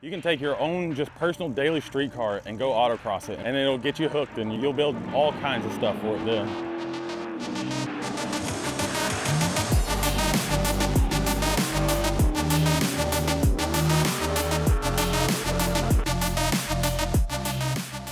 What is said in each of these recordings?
You can take your own just personal daily street car and go autocross it, and it'll get you hooked, and you'll build all kinds of stuff for it then.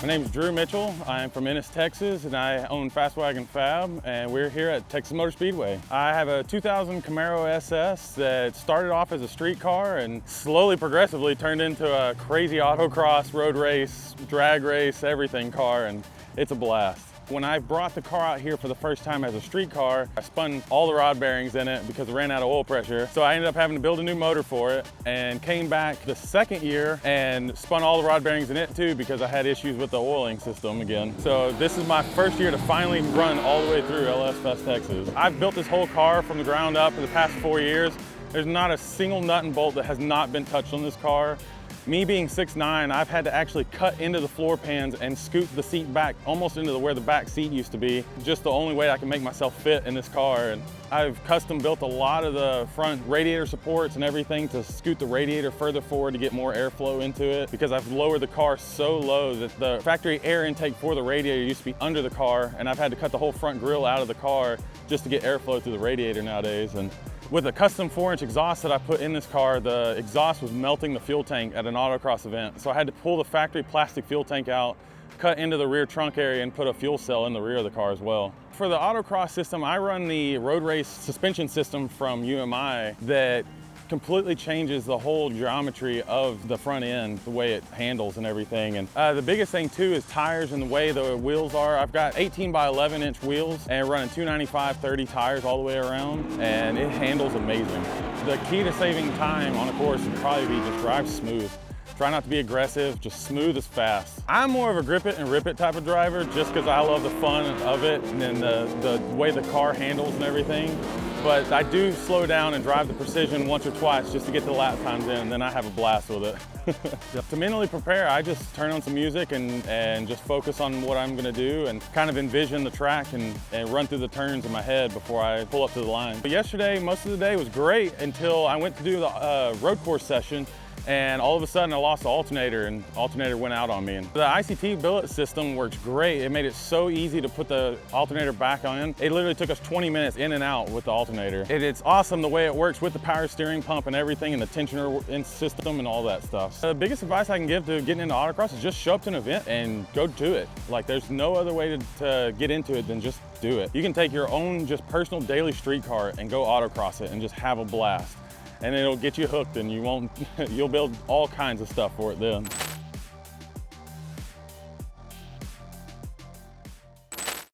My name is Drew Mitchell. I'm from Ennis, Texas, and I own FastWagonFab, and we're here at Texas Motor Speedway. I have a 2000 Camaro SS that started off as a street car and slowly, progressively turned into a crazy autocross, road race, drag race, everything car, and it's a blast. When I brought the car out here for the first time as a street car, I spun all the rod bearings in it because it ran out of oil pressure. So I ended up having to build a new motor for it and came back the second year and spun all the rod bearings in it too because I had issues with the oiling system again. So this is my first year to finally run all the way through LS Fest, Texas. I've built this whole car from the ground up for the past 4 years. There's not a single nut and bolt that has not been touched on this car. Me being 6'9", I've had to actually cut into the floor pans and scoot the seat back almost into where the back seat used to be. Just the only way I can make myself fit in this car. And I've custom built a lot of the front radiator supports and everything to scoot the radiator further forward to get more airflow into it, because I've lowered the car so low that the factory air intake for the radiator used to be under the car, and I've had to cut the whole front grille out of the car just to get airflow through the radiator nowadays. And with a custom 4-inch exhaust that I put in this car, the exhaust was melting the fuel tank at an autocross event. So I had to pull the factory plastic fuel tank out, cut into the rear trunk area, and put a fuel cell in the rear of the car as well. For the autocross system, I run the road race suspension system from UMI that completely changes the whole geometry of the front end, the way it handles and everything. And the biggest thing too is tires and the way the wheels are. I've got 18 by 11 inch wheels and running 295/30 tires all the way around, and it handles amazing. The key to saving time on a course would probably be just drive smooth. Try not to be aggressive, just smooth as fast. I'm more of a grip it and rip it type of driver just because I love the fun of it and then the way the car handles and everything. But I do slow down and drive the precision once or twice just to get the lap times in, and then I have a blast with it. To mentally prepare, I just turn on some music and just focus on what I'm gonna do and kind of envision the track and run through the turns in my head before I pull up to the line. But yesterday, most of the day was great until I went to do the road course session, and all of a sudden I lost the alternator and alternator went out on me. And the ICT Billet system works great. It made it so easy to put the alternator back on. It literally took us 20 minutes in and out with the alternator. It's awesome the way it works with the power steering pump and everything and the tensioner in system and all that stuff. The biggest advice I can give to getting into autocross is just show up to an event and go do it. Like, there's no other way to get into it than just do it. You can take your own just personal daily street car and go autocross it and just have a blast. And it'll get you hooked, and you'll build all kinds of stuff for it then.